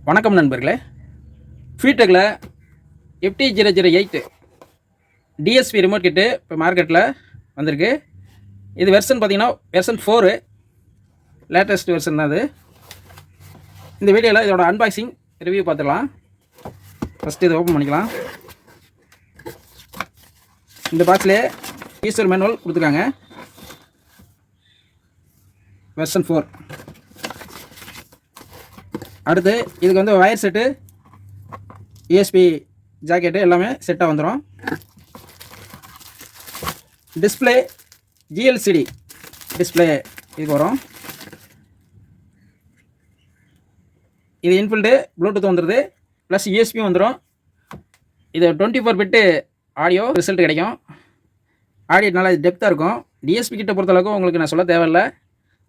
வணக்கம் நண்பர்களே. ஃபீடெக்கில் FT008 DSP remote கிட்டு இப்போ மார்க்கெட்டில் வந்திருக்கு. இது வெர்ஷன் பார்த்திங்கன்னா வெர்ஷன் 4 லேட்டஸ்ட் வெர்ஷன் தான். அது இந்த வீடியோவில் இதோட அன்பாக்சிங் ரிவ்யூ பார்த்துக்கலாம். ஃபஸ்ட்டு இதை ஓப்பன் பண்ணிக்கலாம். இந்த பாக்ஸ்லேயே யூசர் மேனுவல் கொடுத்துருக்காங்க. வெர்ஷன் 4. அடுத்து இதுக்கு வந்து வயர் செட்டு, USB ஜாக்கெட்டு எல்லாமே செட்டாக வந்துடும். டிஸ்பிளே GLCD டிஸ்பிளே இதுக்கு வரும். இது இன்பில்டு ப்ளூடூத் வந்துடுது, ப்ளஸ் USB வந்துடும். இது 24 பிட்டு ஆடியோ ரிசல்ட் கிடைக்கும். ஆடியோ நல்லா டெப்த்தாக இருக்கும். DSP கிட்ட பொறுத்தளவுக்கு உங்களுக்கு நான் சொல்ல தேவையில்லை,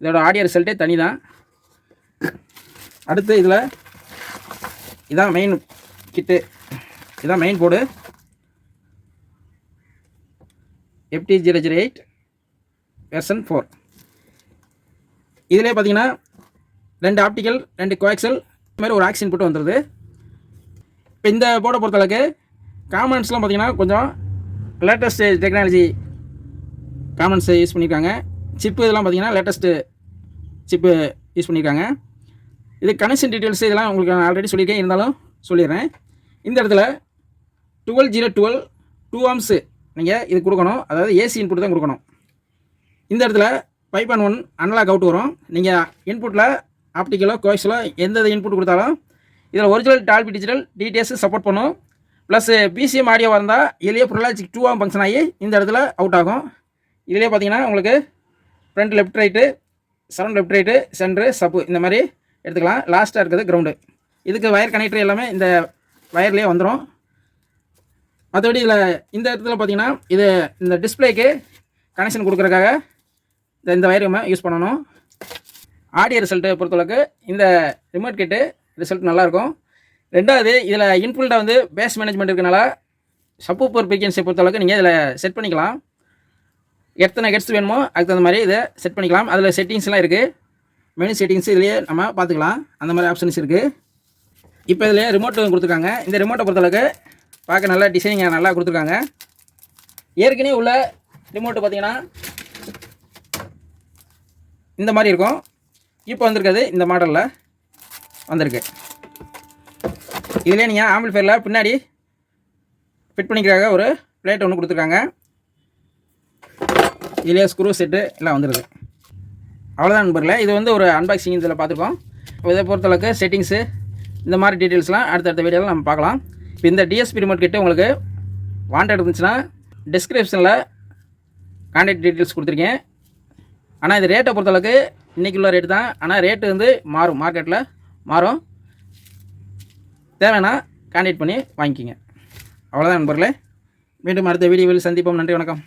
இதோட ஆடியோ ரிசல்ட்டே தனி தான். அடுத்து இதில் இதான் மெயின் கிட்டு, இதான் மெயின் போர்டு. FT008 version 4. இதிலே பார்த்தீங்கன்னா 2 ஆப்டிக்கல் 2 கோஆக்சல் இது மாதிரி ஒரு ஆக்ஸ் இன்புட் வந்துடுது. இப்போ இந்த போர்டை பொறுத்தளவுக்கு காம்பனன்ட்ஸ்லாம் பார்த்தீங்கன்னா கொஞ்சம் லேட்டஸ்ட் டெக்னாலஜி காம்பனன்ட்ஸ் யூஸ் பண்ணியிருக்காங்க. சிப்பு இதெல்லாம் பார்த்தீங்கன்னா லேட்டஸ்ட்டு சிப்பு யூஸ் பண்ணியிருக்காங்க. இது கனெக்ஷன் டீட்டெயில்ஸ் இதெல்லாம் உங்களுக்கு நான் ஆல்ரெடி சொல்லியிருக்கேன், இருந்தாலும் சொல்லிடுறேன். இந்த இடத்துல 12012 2 ஆம்ஸ் நீங்கள் இது கொடுக்கணும், அதாவது ஏசி இன்புட் தான் கொடுக்கணும். இந்த இடத்துல 5.1 அனலாக் அவுட் வரும். நீங்கள் இன்புட்டில் ஆப்டிக்கலோ கோஎக்ஸலோ எந்த இன்புட் கொடுத்தாலும் இதில் original Dolby digital DTS support பண்ணும். ப்ளஸ் PCM ஆடியோ வந்தால் இதுலேயே ப்ரொலாஜிக் 2 ஆம் ஃபங்க்ஷன் ஆகி இந்த இடத்துல அவுட் ஆகும். இதிலே பார்த்தீங்கன்னா உங்களுக்கு front left right, surround left right, centre, சப்பு இந்த மாதிரி எடுத்துக்கலாம். லாஸ்ட்டாக இருக்குது கிரவுண்டு. இதுக்கு வயர் கனெக்டர் எல்லாமே இந்த வயர்லேயே வந்துடும். மற்றபடி இதில் இந்த இடத்துல பார்த்தீங்கன்னா இது இந்த டிஸ்பிளேக்கு கனெக்ஷன் கொடுக்குறதுக்காக இந்த வயர் யூஸ் பண்ணணும். ஆடியோ ரிசல்ட்டை பொறுத்தளவுக்கு இந்த ரிமோட் கிட்டு ரிசல்ட் நல்லாயிருக்கும். ரெண்டாவது இதில் இன்புல்டாக வந்து பேஸ் மேனேஜ்மெண்ட் இருக்கனால சப்பூப்பர் ஃப்ரீக்வன்சியை பொறுத்தளவுக்கு நீங்கள் இதில் செட் பண்ணிக்கலாம். எத்தனை ஹெர்ட்ஸ் வேணுமோ அதுக்கு தகுந்த மாதிரி இதை செட் பண்ணிக்கலாம். அதில் செட்டிங்ஸ்லாம் இருக்குது. மெனு செட்டிங்ஸ் இதுலேயே நம்ம பார்த்துக்கலாம். அந்த மாதிரி ஆப்ஷன்ஸ் இருக்குது. இப்போ இதில் ரிமோட் கொடுத்துருக்காங்க. இந்த ரிமோட்டை பொறுத்தளவுக்கு பார்க்க நல்லா டிசைனிங் நல்லா கொடுத்துருக்காங்க. ஏற்கனவே உள்ள ரிமோட்டு பார்த்தீங்கன்னா இந்த மாதிரி இருக்கும். இப்போ வந்திருக்கிறது இந்த மாடலில் வந்திருக்கு. இதிலே நீங்கள் ஆம்பிளிஃபையரில் பின்னாடி ஃபிட் பண்ணிக்கிறதுக்காக ஒரு பிளேட் ஒன்று கொடுத்துருக்காங்க. இதிலே ஸ்க்ரூ செட்டு எல்லாம் வந்துடுது. அவ்வளோதான் நண்பர்களே. இது வந்து ஒரு அன்பாக்சிங் இதில் பார்த்துருக்கோம். இதை பொறுத்தளவுக்கு செட்டிங்ஸு இந்த மாதிரி டீட்டெயில்ஸ்லாம் அடுத்தடுத்த வீடியோவில் நம்ம பார்க்கலாம். இப்போ இந்த DSP ரிமோட் கிட்ட உங்களுக்கு வாண்டட் இருந்துச்சுன்னா டிஸ்கிரிப்ஷனில் கான்டாக்ட் டீட்டெயில்ஸ் கொடுத்துருக்கேன். ஆனால் இது ரேட்டை பொறுத்தளவுக்கு இன்றைக்கி உள்ள ரேட்டு தான். ஆனால் ரேட்டு வந்து மாறும், மார்க்கெட்டில் மாறும். தேவைன்னா கான்டாக்ட் பண்ணி வாங்கிக்கிங்க. அவ்வளோதான் நண்பர்களே. மீண்டும் அடுத்த வீடியோவில் சந்திப்போம். நன்றி, வணக்கம்.